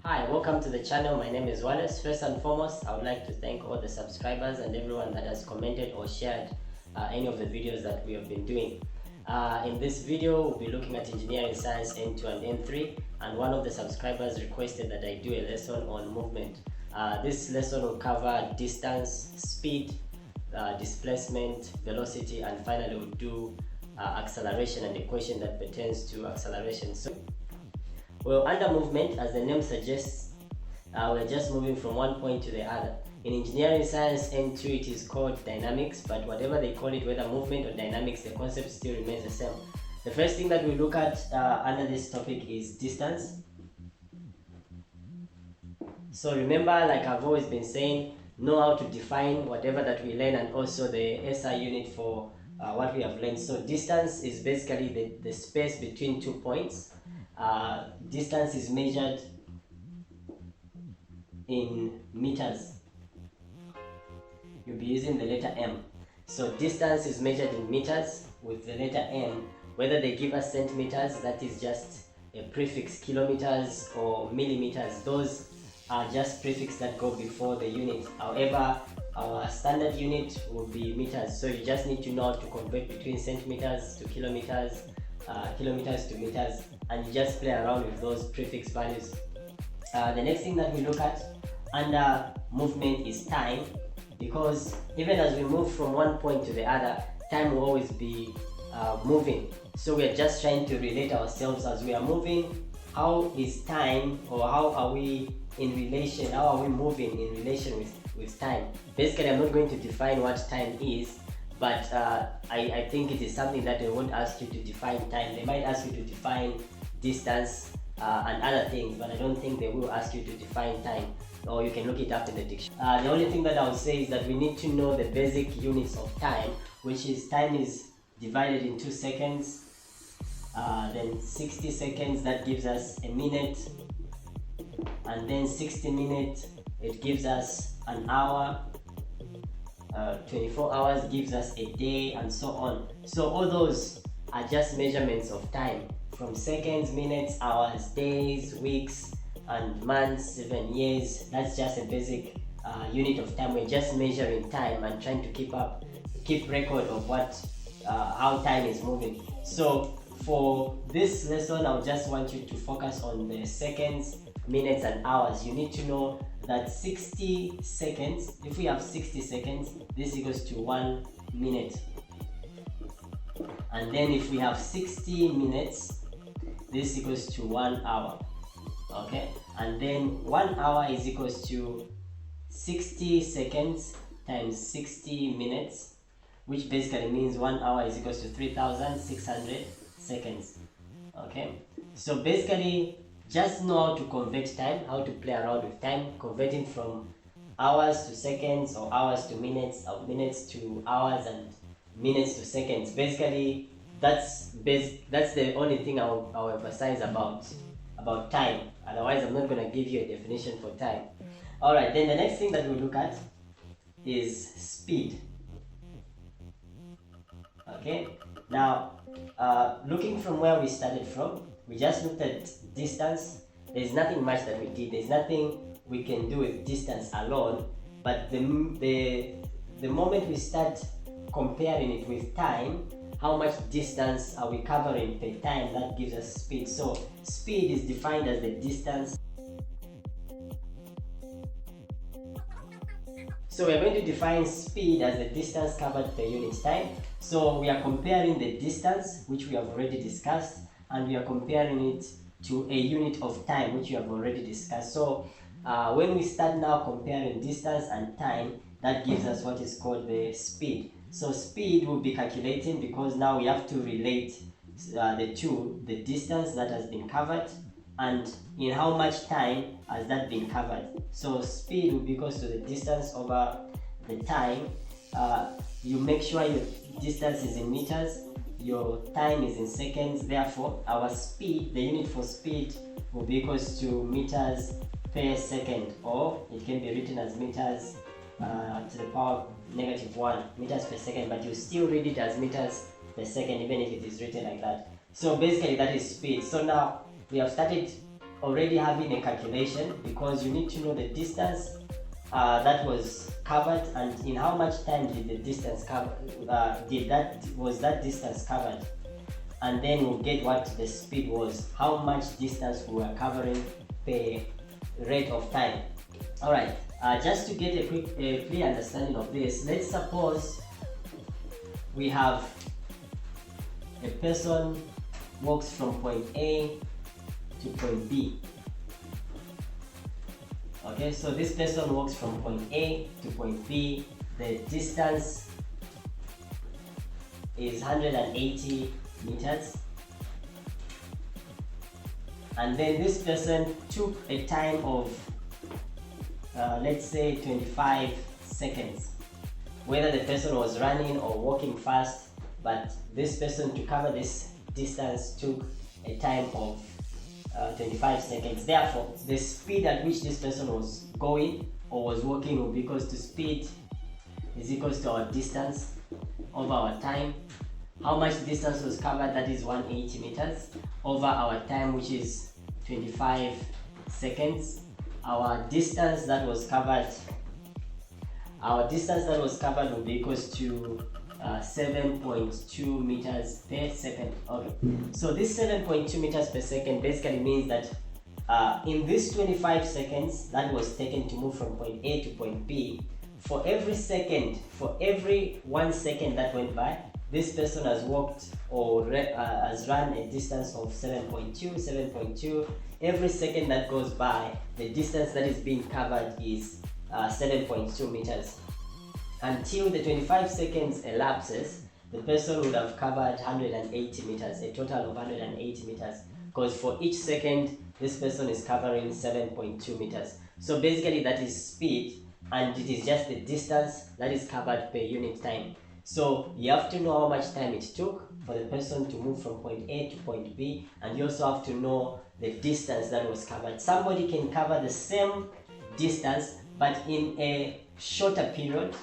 Hi, welcome to the channel. My name is Wallace. First and foremost, I would like to thank all the subscribers and everyone that has commented or shared any of the videos that we have been doing. In this video, we'll be looking at engineering science N2 and N3, and one of the subscribers requested that I do a lesson on movement. This lesson will cover distance, speed, displacement, velocity, and finally we'll do acceleration and equation that pertains to acceleration. Well, under movement, as the name suggests, we're just moving from one point to the other. In engineering science N2, it is called dynamics, but whatever they call it, whether movement or dynamics, the concept still remains the same. The first thing that we look at under this topic is distance. So remember, like I've always been saying, know how to define whatever that we learn and also the SI unit for what we have learned. So distance is basically the space between 2 points. Distance is measured in meters. You'll be using the letter M. So distance is measured in meters with the letter M. Whether they give us centimeters, that is just a prefix, kilometers or millimeters. Those are just prefixes that go before the unit. However, our standard unit will be meters. So you just need to know how to convert between centimeters to kilometers, kilometers to meters, and you just play around with those prefix values. The next thing that we look at under movement is time, because even as we move from one point to the other, time will always be moving. So we are just trying to relate ourselves as we are moving. How is time, or how are we in relation, how are we moving in relation with time? Basically, I'm not going to define what time is, but I think it is something that they won't ask you to define time. They might ask you to define distance and other things, but I don't think they will ask you to define time, or you can look it up in the dictionary. The only thing that I would say is that we need to know the basic units of time, which is time is divided into seconds, then 60 seconds, that gives us a minute, and then 60 minutes, it gives us an hour, 24 hours gives us a day, and so on. So all those are just measurements of time, from seconds, minutes, hours, days, weeks, and months, even years. That's just a basic unit of time. We're just measuring time and trying to keep record of how time is moving. So for this lesson, I just want you to focus on the seconds, minutes, and hours. You need to know that 60 seconds, if we have 60 seconds, this equals to 1 minute. And then if we have 60 minutes, this equals to 1 hour. Okay, and then 1 hour is equals to 60 seconds times 60 minutes, which basically means 1 hour is equals to 3,600 seconds. Okay, so basically just know how to convert time, how to play around with time, converting from hours to seconds, or hours to minutes, or minutes to hours, and minutes to seconds. Basically that's the only thing I'll emphasize about time. Otherwise, I'm not going to give you a definition for time. Alright, then the next thing that we look at is speed. Okay, now looking from where we started from, we just looked at distance. There's nothing much that we did. There's nothing we can do with distance alone, but the moment we start comparing it with time, how much distance are we covering per time, that gives us speed. So speed is defined as the distance. So we're going to define speed as the distance covered per unit time. So we are comparing the distance, which we have already discussed, and we are comparing it to a unit of time, which we have already discussed. So when we start now comparing distance and time, that gives us what is called the speed. So speed will be calculating, because now we have to relate the two, the distance that has been covered and in how much time has that been covered. So speed will be equals to the distance over the time. You make sure your distance is in meters, your time is in seconds. Therefore our speed, the unit for speed will be equals to meters per second, or it can be written as meters to the power -1 meters per second, but you still read it as meters per second even if it is written like that. So basically that is speed. So now we have started already having a calculation, because you need to know the distance that was covered and in how much time did the distance cover, was that distance covered, and then we'll get what the speed was, how much distance we were covering per rate of time. All right, just to get a clear understanding of this, let's suppose we have a person walks from point A to point B. Okay, so this person walks from point A to point B. The distance is 180 meters. And then this person took a time of let's say 25 seconds. Whether the person was running or walking fast, but this person, to cover this distance, took a time of 25 seconds. Therefore, the speed at which this person was going or was walking will be equals to speed is equals to our distance over our time. How much distance was covered? That is 180 meters over our time, which is 25 seconds. Our distance that was covered will be equals to 7.2 meters per second. Okay, so this 7.2 meters per second basically means that in this 25 seconds that was taken to move from point A to point B, for every 1 second that went by, this person has walked or has run a distance of 7.2. Every second that goes by, the distance that is being covered is 7.2 meters. Until the 25 seconds elapses, the person would have covered 180 meters, a total of 180 meters, because for each second this person is covering 7.2 meters. So basically that is speed, and it is just the distance that is covered per unit time. So you have to know how much time it took for the person to move from point A to point B, and you also have to know the distance that was covered. Somebody can cover the same distance but in a shorter period,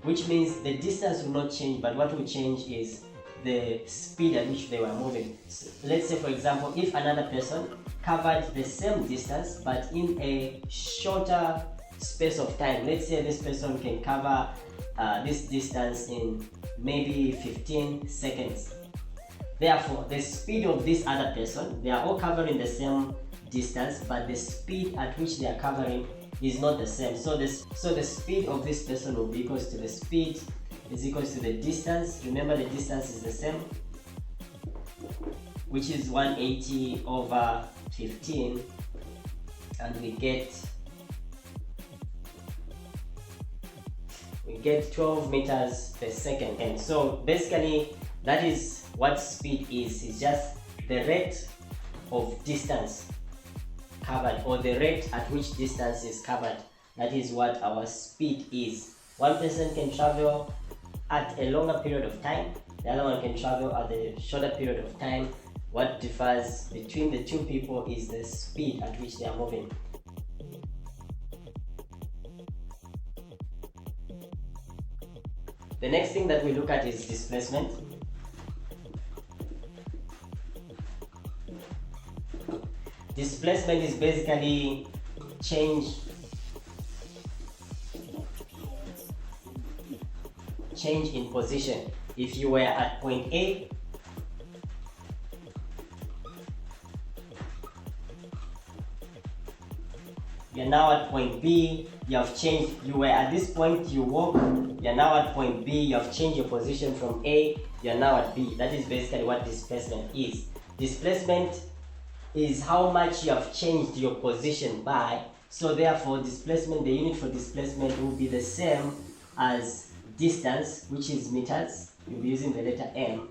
which means the distance will not change, but what will change is the speed at which they were moving. So let's say, for example, if another person covered the same distance but in a shorter space of time, let's say this person can cover this distance in maybe 15 seconds. Therefore, the speed of this other person, they are all covering the same distance, but the speed at which they are covering is not the same. So the speed of this person will be equals to the speed is equals to the distance. Remember, the distance is the same, which is 180 over 15, and we get 12 meters per second. And so basically that is what speed is. It's just the rate of distance covered, or the rate at which distance is covered. That is what our speed is. One person can travel at a longer period of time, the other one can travel at a shorter period of time. What differs between the two people is the speed at which they are moving. The next thing that we look at is displacement. Displacement is basically change in position. If you were at point A, you're now at point B, you have changed. You were at this point, you walk, you're now at point B, you have changed your position from A, you're now at B. That is basically what displacement is. Displacement is how much you have changed your position by. So therefore, displacement, the unit for displacement will be the same as distance, which is meters. You'll be using the letter M.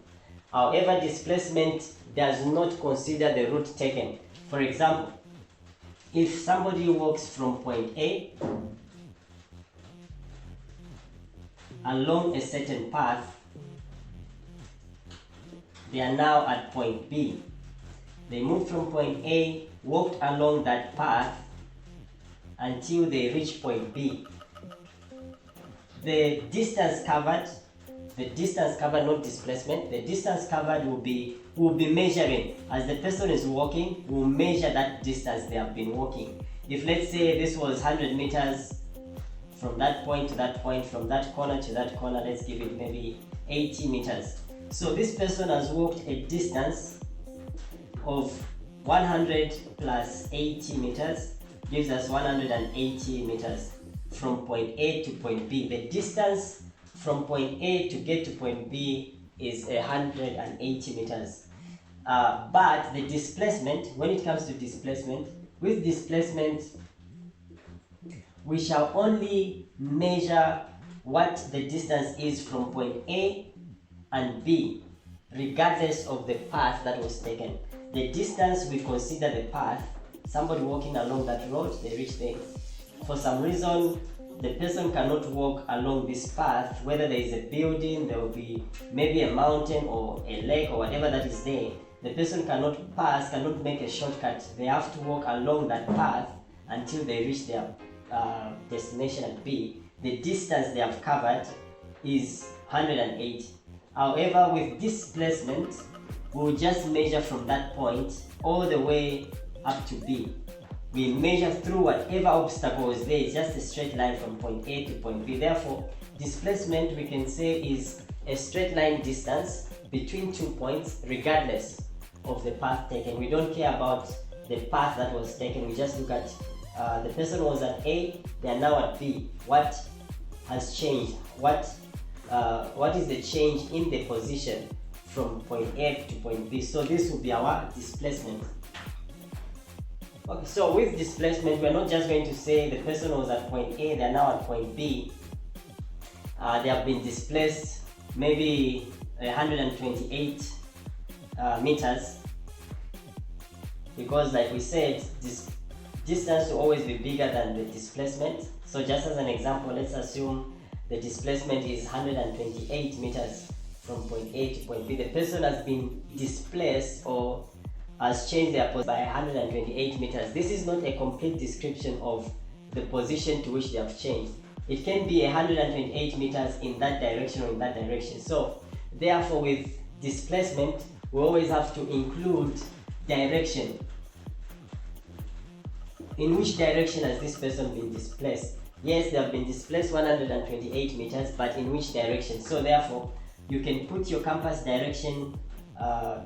However, displacement does not consider the route taken. For example, if somebody walks from point A along a certain path, they are now at point B. They moved from point A, walked along that path until they reach point B. The distance covered, not displacement, the distance covered will be measuring. As the person is walking, we'll measure that distance they have been walking. If let's say this was 100 meters from that point to that point, from that corner to that corner, let's give it maybe 80 meters. So this person has walked a distance of 100 plus 80 meters gives us 180 meters from point A to point B. The distance from point A to get to point B is 180 meters. But the displacement, when it comes to displacement, with displacement, we shall only measure what the distance is from point A and B, regardless of the path that was taken. The distance, we consider the path. Somebody walking along that road, they reach there. For some reason, the person cannot walk along this path, whether there is a building, there will be maybe a mountain or a lake or whatever that is there. The person cannot make a shortcut. They have to walk along that path until they reach their destination at B. The distance they have covered is 180. However, with displacement, we'll just measure from that point all the way up to B. We measure through whatever obstacle is there. It's just a straight line from point A to point B. Therefore, displacement, we can say, is a straight line distance between 2 points regardless of the path taken. We don't care about the path that was taken. We just look at the person was at A, they are now at B. What has changed? What is the change in the position from point A to point B? So this will be our displacement. Okay, so with displacement, we're not just going to say the person was at point A, they're now at point B. They have been displaced maybe 128 meters, because like we said, this distance will always be bigger than the displacement. So just as an example, let's assume the displacement is 128 meters from point A to point B. The person has been displaced or has changed their position by 128 meters. This is not a complete description of the position to which they have changed. It can be 128 meters in that direction or in that direction. So therefore, with displacement, we always have to include direction. In which direction has this person been displaced? Yes, they have been displaced 128 meters, but in which direction? So therefore, you can put your compass direction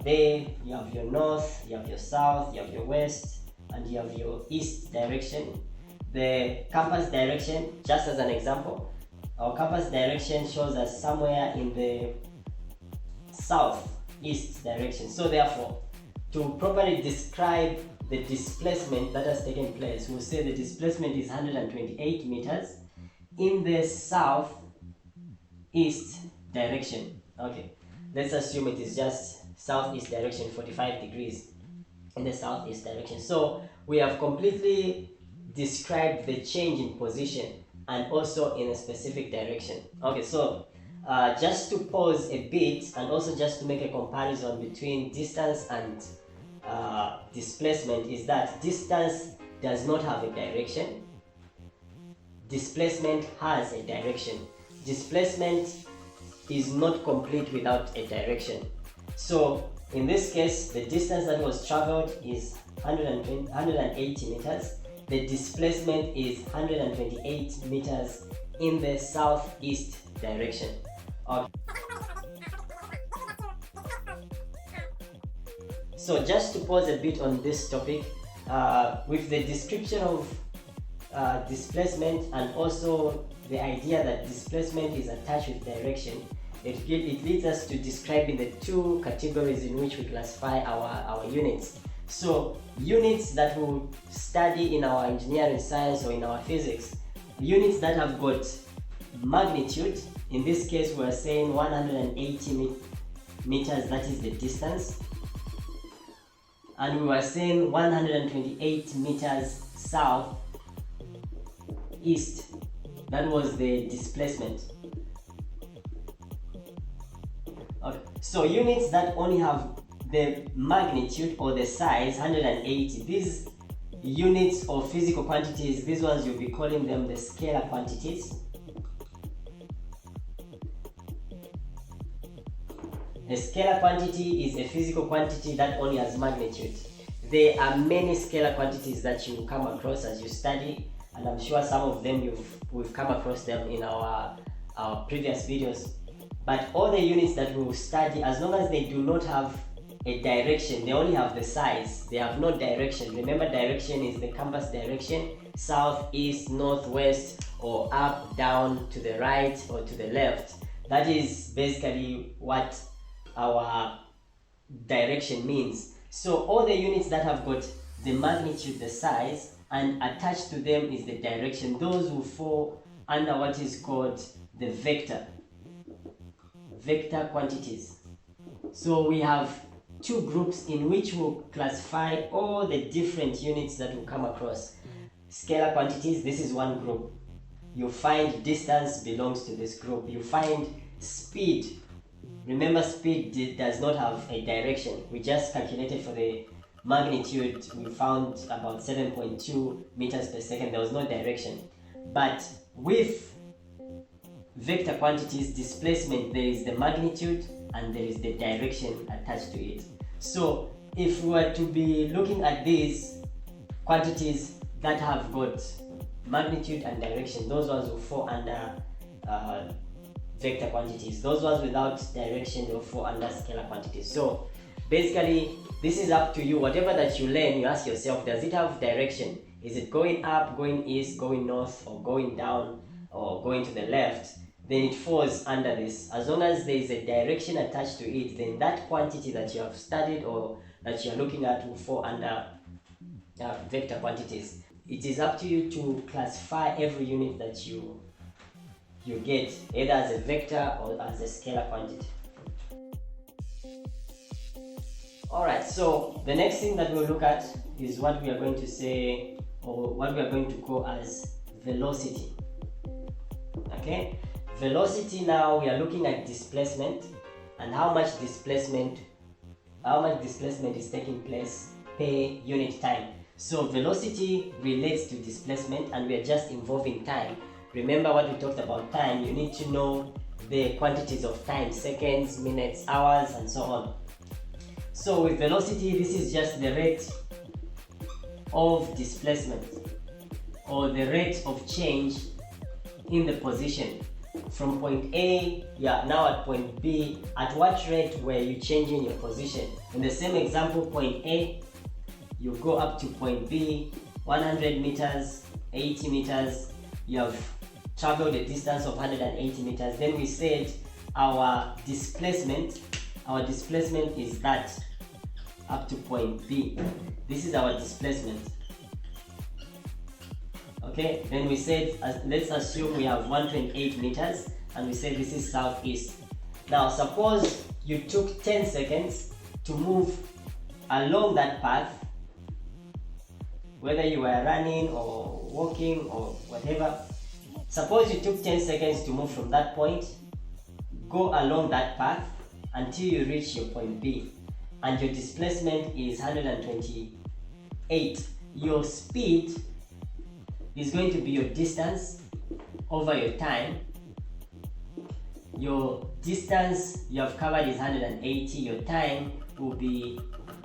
there. You have your north, you have your south, you have your west, and you have your east direction. The compass direction, just as an example, our compass direction shows us somewhere in the southeast direction. So therefore, to properly describe the displacement that has taken place, we'll say the displacement is 128 meters in the southeast direction. Okay, let's assume it is just southeast direction, 45 degrees in the southeast direction. So we have completely described the change in position and also in a specific direction. Okay, so just to pause a bit and also just to make a comparison between distance and displacement, is that distance does not have a direction. Displacement has a direction. Displacement is not complete without a direction. So in this case, the distance that was traveled is 180 meters. The displacement is 128 meters in the southeast direction. Okay. So just to pause a bit on this topic, with the description of displacement and also the idea that displacement is attached with direction, it leads us to describing the two categories in which we classify our units. So units that we study in our engineering science or in our physics, units that have got magnitude. In this case, we are saying 180 meters, that is the distance. And we were saying 128 meters south east, that was the displacement. Okay. So units that only have the magnitude or the size 180. These units of physical quantities, these ones you'll be calling them the scalar quantities. A scalar quantity is a physical quantity that only has magnitude. There are many scalar quantities that you come across as you study, and I'm sure some of them we've come across them in our previous videos. But all the units that we will study, as long as they do not have a direction, they only have the size, they have no direction. Remember, direction is the compass direction: south, east, north, west, or up, down, to the right, or to the left. That is basically what our direction means. So all the units that have got the magnitude, the size, and attached to them is the direction, those will fall under what is called the vector quantities. So we have two groups in which we'll classify all the different units that we'll come across. Scalar quantities, this is one group. You find distance belongs to this group. You find speed. Remember, speed does not have a direction. We just calculated for the magnitude. We found about 7.2 meters per second. There was no direction. But with vector quantities, displacement, there is the magnitude and there is the direction attached to it. So if we were to be looking at these quantities that have got magnitude and direction, those ones will fall under vector quantities. Those ones without direction will fall under scalar quantities. So basically, this is up to you. Whatever that you learn, you ask yourself, does it have direction? Is it going up, going east, going north, or going down, or going to the left? Then it falls under this. As long as there is a direction attached to it, then that quantity that you have studied or that you are looking at will fall under vector quantities. It is up to you to classify every unit that you get, either as a vector or as a scalar quantity. Alright, so the next thing that we'll look at is what we are going to say, or what we are going to call as velocity. Okay, velocity, now we are looking at displacement and how much displacement is taking place per unit time. So velocity relates to displacement, and we are just involving time. Remember what we talked about time. You need to know the quantities of time: seconds, minutes, hours, and so on. So with velocity, this is just the rate of displacement, or the rate of change in the position. From point A, you are now at point B. At what rate were you changing your position? In the same example, point A, you go up to point B, 100 meters, 80 meters, you have traveled a distance of 180 meters. Then we said our displacement is that up to point B. This is our displacement. Okay, then we said, let's assume we have 128 meters, and we said this is southeast. Now suppose you took 10 seconds to move along that path, whether you were running or walking or whatever. Suppose you took 10 seconds to move from that point, go along that path until you reach your point B, and your displacement is 128. Your speed is going to be your distance over your time. Your distance you have covered is 180. Your time will be,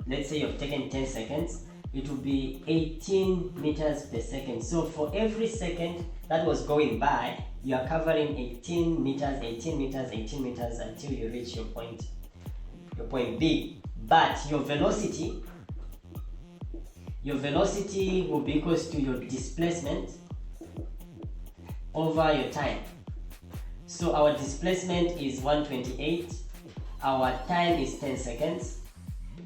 let's say you've taken 10 seconds, it will be 18 meters per second. So for every second that was going by, you are covering 18 meters, 18 meters, 18 meters until you reach your point B. But your velocity will be equals to your displacement over your time. So our displacement is 128, our time is 10 seconds.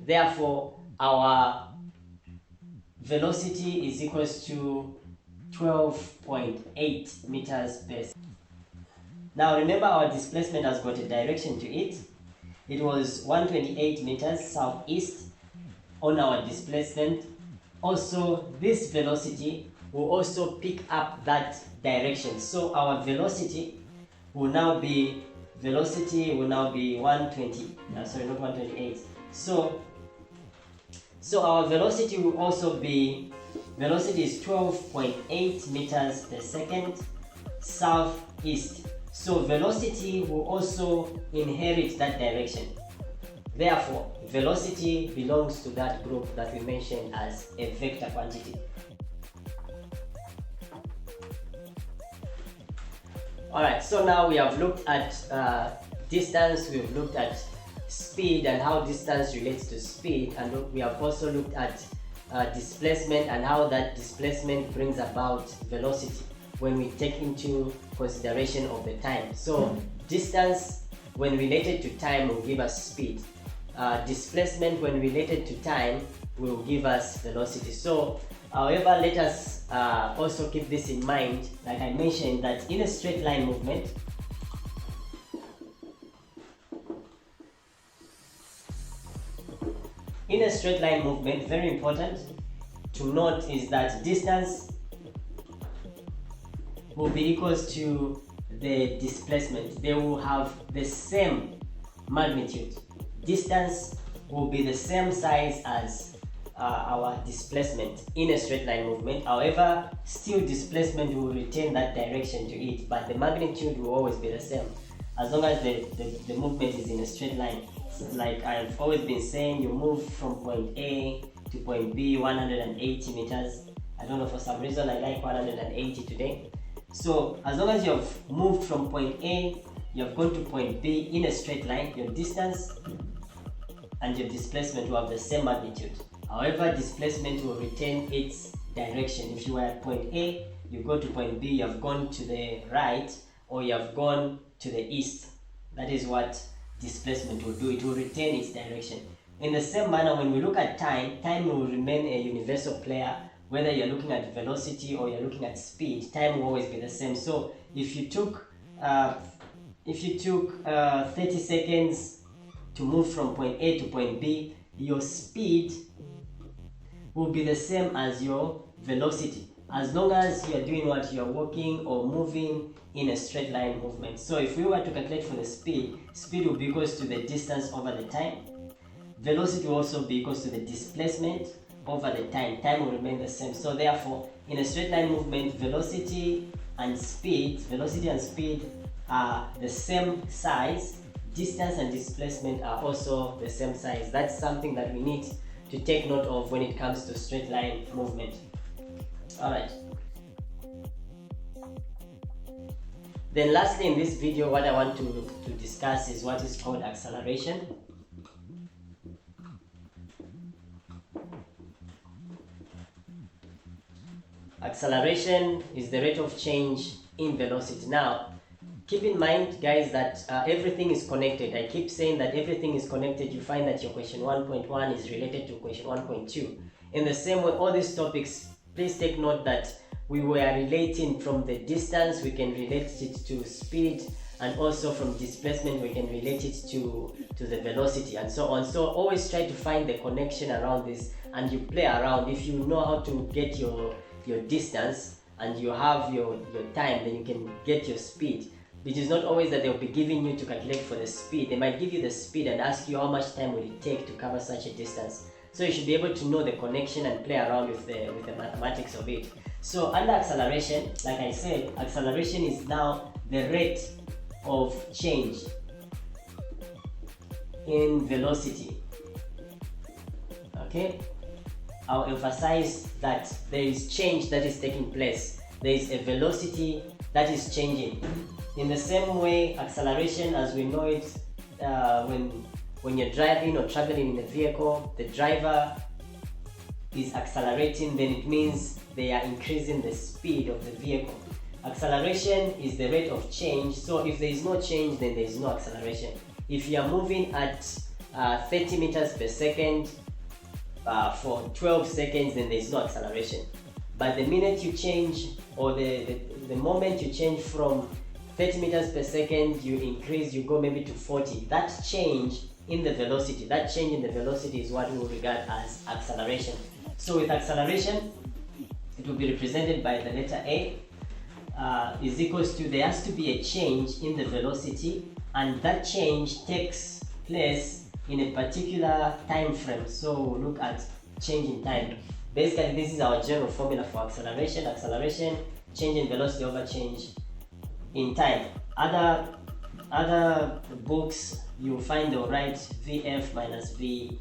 Therefore, our velocity is equals to 12.8 meters per second. Now remember, our displacement has got a direction to it. It was 128 meters southeast on our displacement. Also, this velocity will also pick up that direction. So our velocity will now be 120, not 128. So So our velocity will also be, velocity is 12.8 meters per second southeast. So velocity will also inherit that direction. Therefore, velocity belongs to that group that we mentioned as a vector quantity. Alright, so now we have looked at distance, we've looked at speed and how distance relates to speed, and we have also looked at displacement and how that displacement brings about velocity when we take into consideration of the time. So distance when related to time will give us speed. Displacement when related to time will give us velocity. So however, let us also keep this in mind, like I mentioned, that in a straight line movement, very important to note is that distance will be equals to the displacement. They will have the same magnitude. Distance will be the same size as our displacement in a straight line movement. However, still displacement will retain that direction to it, but the magnitude will always be the same as long as the movement is in a straight line. Like I've always been saying, you move from point A to point B 180 meters. I don't know, for some reason I like 180 today. So as long as you have moved from point A, you have gone to point B in a straight line, your distance and your displacement will have the same magnitude. However, displacement will retain its direction. If you were at point A, you go to point B, you have gone to the right or you have gone to the east. That is what displacement will do. It will retain its direction. In the same manner, when we look at time, time will remain a universal player. Whether you're looking at velocity or you're looking at speed, time will always be the same. So if you took 30 seconds to move from point A to point B, your speed will be the same as your velocity, as long as you are doing what you are walking or moving in a straight line movement. So if we were to calculate for the speed, speed will be equals to the distance over the time. Velocity will also be equals to the displacement over the time. Time will remain the same. So therefore, in a straight line movement, velocity and speed are the same size. Distance and displacement are also the same size. That's something that we need to take note of when it comes to straight line movement. Alright. Then lastly in this video, what I want to discuss is what is called acceleration. Acceleration is the rate of change in velocity. Now, keep in mind, guys, that everything is connected. I keep saying that everything is connected. You find that your question 1.1 is related to question 1.2. In the same way, all these topics, please take note that we were relating from the distance, we can relate it to speed, and also from displacement, we can relate it to the velocity and so on. So always try to find the connection around this, and you play around. If you know how to get your distance and you have your time, then you can get your speed. It is not always that they'll be giving you to calculate for the speed. They might give you the speed and ask you how much time will it take to cover such a distance. So you should be able to know the connection and play around with the mathematics of it. So under acceleration, like I said, acceleration is now the rate of change in velocity. Okay? I'll emphasize that there is change that is taking place. There is a velocity that is changing. In the same way, acceleration as we know it, when you're driving or traveling in a vehicle, the driver is accelerating, then it means they are increasing the speed of the vehicle. Acceleration is the rate of change. So if there is no change, then there is no acceleration. If you are moving at 30 meters per second for 12 seconds, then there is no acceleration. But the minute you change, or the moment you change from 30 meters per second, you increase, you go maybe to 40. That change in the velocity, is what we will regard as acceleration. So with acceleration, it will be represented by the letter A, is equals to, there has to be a change in the velocity, and that change takes place in a particular time frame. So we'll look at change in time. Basically, this is our general formula for acceleration. Acceleration, change in velocity over change in time. Other books you find they'll write Vf minus Vi,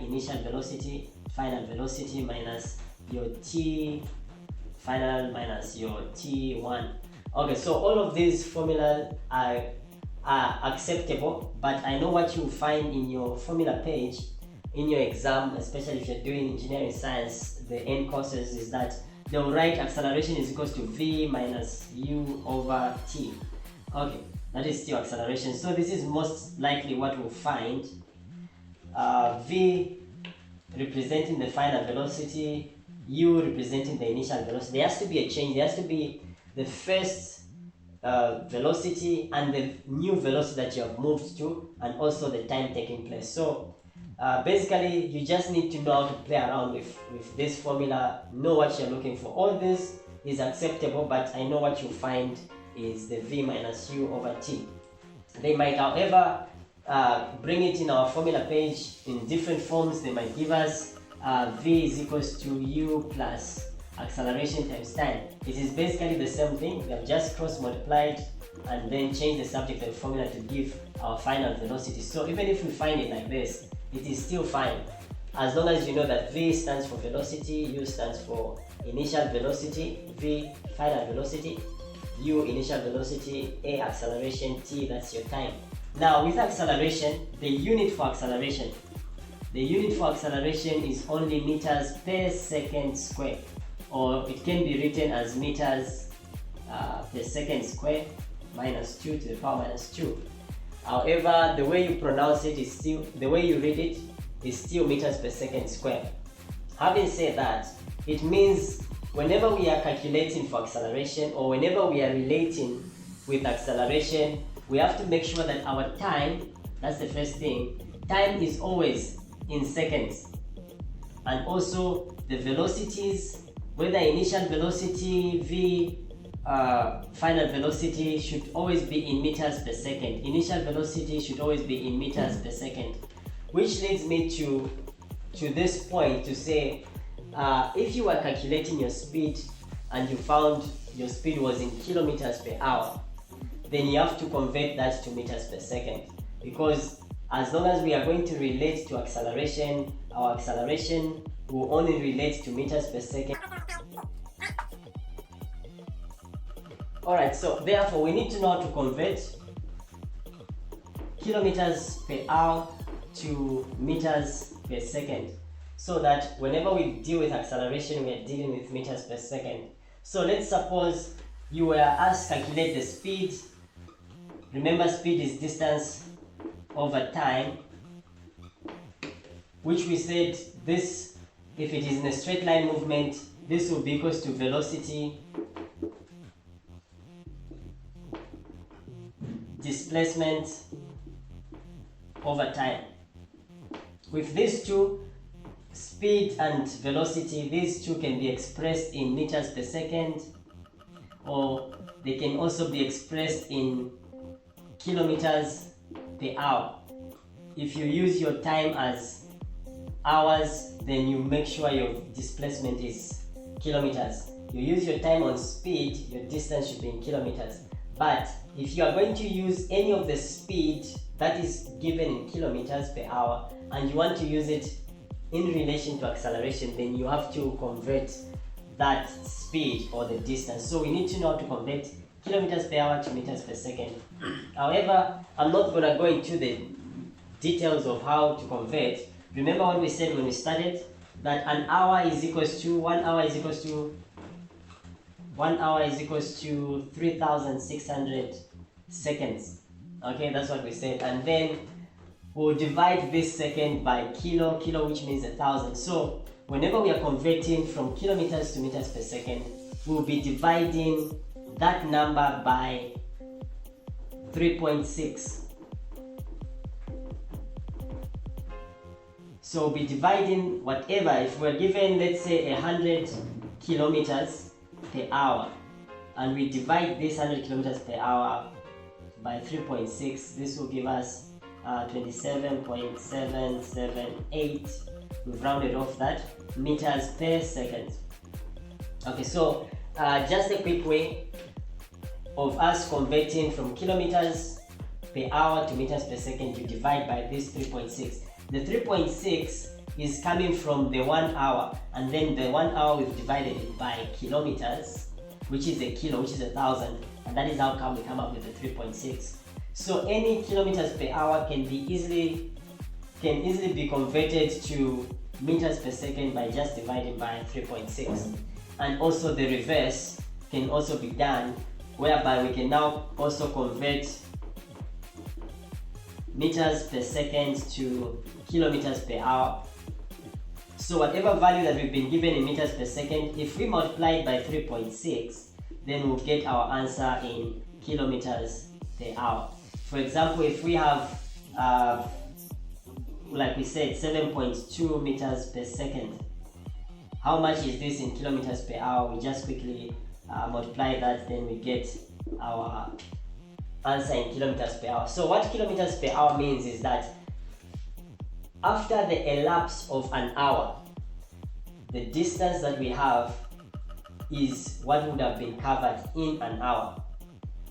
initial velocity, final velocity, minus your T final minus your T1. Okay, so all of these formulas are acceptable, but I know what you find in your formula page in your exam, especially if you're doing engineering science, the end courses, is that they'll write acceleration is equals to V minus U over T. Okay, that is still acceleration. So this is most likely what we'll find. V representing the final velocity, U representing the initial velocity. There has to be a change. There has to be the first velocity and the new velocity that you have moved to, and also the time taking place. So basically, you just need to know how to play around with this formula, know what you're looking for. All this is acceptable, but I know what you find is the V minus U over T. They might, however, bring it in our formula page in different forms. They might give us V is equals to U plus acceleration times time. It is basically the same thing. We have just cross multiplied and then change the subject of the formula to give our final velocity. So even if we find it like this, it is still fine, as long as you know that V stands for velocity, U stands for initial velocity, V final velocity, U initial velocity, A acceleration, T that's your time. Now with acceleration, the unit for acceleration is only meters per second square, or it can be written as meters per second square minus 2 to the power minus 2. However, the way you pronounce it is still, the way you read it is still meters per second square. Having said that, it means whenever we are calculating for acceleration, or whenever we are relating with acceleration, we have to make sure that our time, that's the first thing, time is always in seconds. And also the velocities, whether initial velocity, V, final velocity should always be in meters per second. Initial velocity should always be in meters per second. Which leads me to this point to say, if you are calculating your speed and you found your speed was in kilometers per hour, then you have to convert that to meters per second. Because as long as we are going to relate to acceleration, our acceleration will only relate to meters per second. Alright, so therefore we need to know how to convert kilometers per hour to meters per second, so that whenever we deal with acceleration, we are dealing with meters per second. So let's suppose you were asked to calculate the speed. Remember, speed is distance over time, which we said this, if it is in a straight line movement, this will be equals to velocity displacement over time. With these two, speed and velocity, these two can be expressed in meters per second, or they can also be expressed in kilometers per hour. If you use your time as hours, then you make sure your displacement is kilometers. You use your time on speed, your distance should be in kilometers. But if you are going to use any of the speed that is given in kilometers per hour and you want to use it in relation to acceleration, then you have to convert that speed or the distance. So we need to know how to convert kilometers per hour to meters per second. However, I'm not going to go into the details of how to convert. Remember what we said when we started, that an hour is equals to 1 hour is equals to 3,600 seconds. Okay, that's what we said. And then we'll divide this second by kilo, which means 1,000. So whenever we are converting from kilometers to meters per second, we'll be dividing that number by 3.6. So we'll be dividing whatever, if we're given, let's say, 100 kilometers per hour, and we divide this 100 kilometers per hour by 3.6, this will give us 27.778 we've rounded off that, meters per second. Okay, so just a quick way of us converting from kilometers per hour to meters per second, you divide by this 3.6. The 3.6 is coming from the 1 hour, and then the 1 hour we've divided it by kilometers, which is a kilo, which is 1,000, and that is how come we come up with the 3.6. So any kilometers per hour can easily be converted to meters per second by just dividing by 3.6. And also the reverse can also be done, whereby we can now also convert meters per second to kilometers per hour. So whatever value that we've been given in meters per second, if we multiply it by 3.6, then we'll get our answer in kilometers per hour. For example, if we have, like we said, 7.2 meters per second, how much is this in kilometers per hour? We just quickly multiply that, then we get our answer in kilometers per hour. So what kilometers per hour means is that after the elapse of an hour, the distance that we have is what would have been covered in an hour.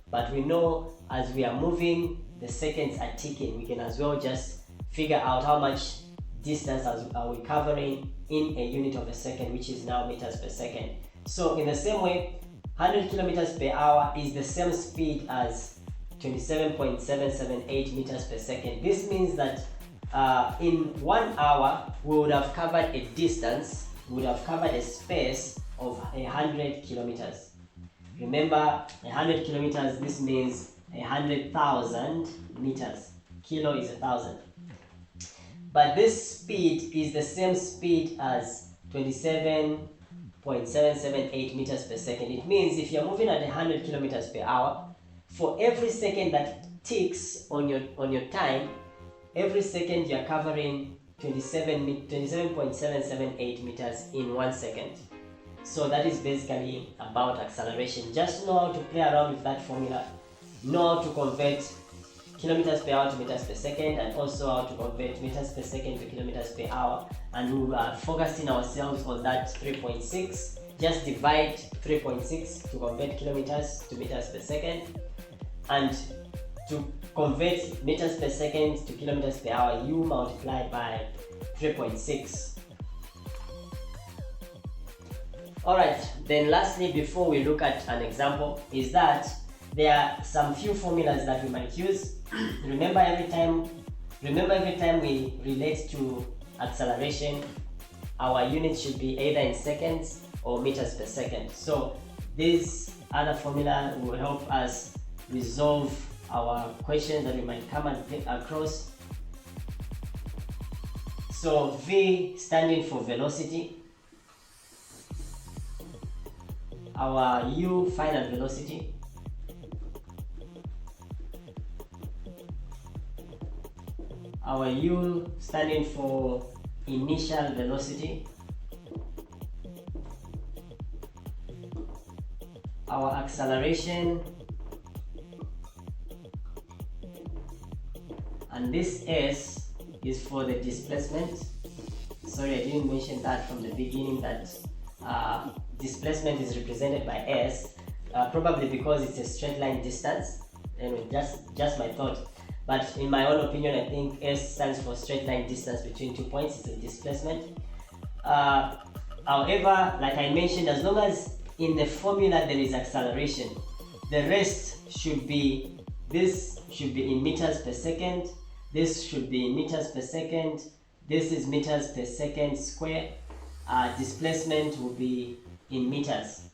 But we know as we are moving, the seconds are ticking. We can as well just figure out how much distance are we covering in a unit of a second, which is now meters per second. So in the same way, 100 kilometers per hour is the same speed as 27.778 meters per second. This means that in 1 hour, we would have covered a distance, we would have covered a space of 100 kilometers. Remember, 100 kilometers, this means 100,000 meters. Kilo is 1,000. But this speed is the same speed as 27.778 meters per second. It means if you're moving at 100 kilometers per hour, for every second that ticks on your time, every second you're covering 27.778 meters in 1 second. So that is basically about acceleration. Just know how to play around with that formula, know how to convert kilometers per hour to meters per second, and also how to convert meters per second to kilometers per hour. And we are focusing ourselves on that 3.6. Just divide 3.6 to convert kilometers to meters per second, and to convert meters per second to kilometers per hour, you multiply by 3.6. Alright, then lastly, before we look at an example, is that there are some few formulas that we might use. Remember every time we relate to acceleration, our unit should be either in seconds or meters per second. So this other formula will help us resolve our question that we might come across. So V standing for velocity, our U final velocity, our U standing for initial velocity, our acceleration, and this S is for the displacement. Sorry, I didn't mention that from the beginning, that displacement is represented by S, probably because it's a straight line distance. Anyway, just my thought. But in my own opinion, I think S stands for straight line distance between 2 points. It's a displacement. However, like I mentioned, as long as in the formula there is acceleration, the rest should be, this should be in meters per second, this should be in meters per second, this is meters per second square, displacement will be in meters.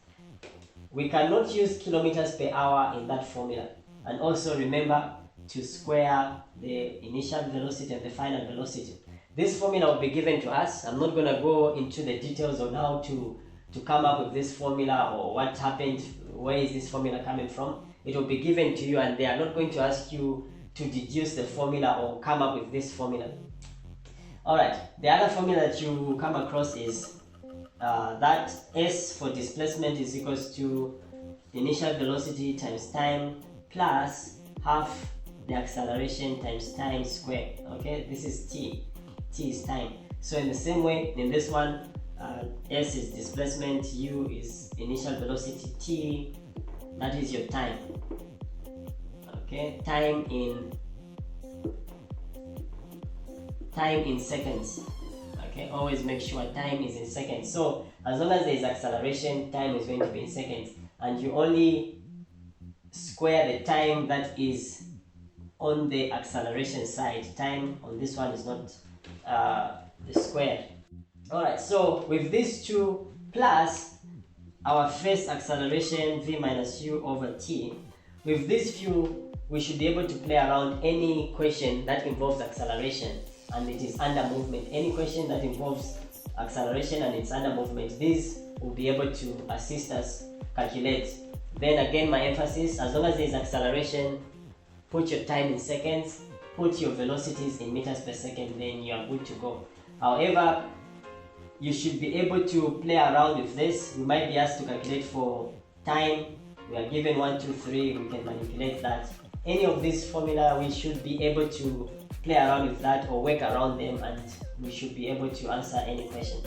We cannot use kilometers per hour in that formula. And also remember to square the initial velocity and the final velocity. This formula will be given to us. I'm not going to go into the details on how to come up with this formula or what happened, where is this formula coming from. It will be given to you, and they are not going to ask you to deduce the formula or come up with this formula. Alright, the other formula that you come across is that S for displacement is equals to initial velocity times time plus half the acceleration times time squared. Okay, this is t is time. So in the same way, in this one, S is displacement, U is initial velocity, T, that is your time. Okay, time in seconds. Okay, always make sure time is in seconds. So as long as there is acceleration, time is going to be in seconds, and you only square the time that is on the acceleration side. Time on this one is not squared. Alright, so with these two plus our first acceleration v minus u over t, with these few we should be able to play around any equation that involves acceleration and it is under movement. Any equation that involves acceleration and it's under movement, these will be able to assist us calculate. Then again, my emphasis, as long as there is acceleration, put your time in seconds, put your velocities in meters per second, then you are good to go. However, you should be able to play around with this. You might be asked to calculate for time. We are given 1, 2, 3, we can manipulate that. Any of these formula, we should be able to play around with that or work around them, and we should be able to answer any question.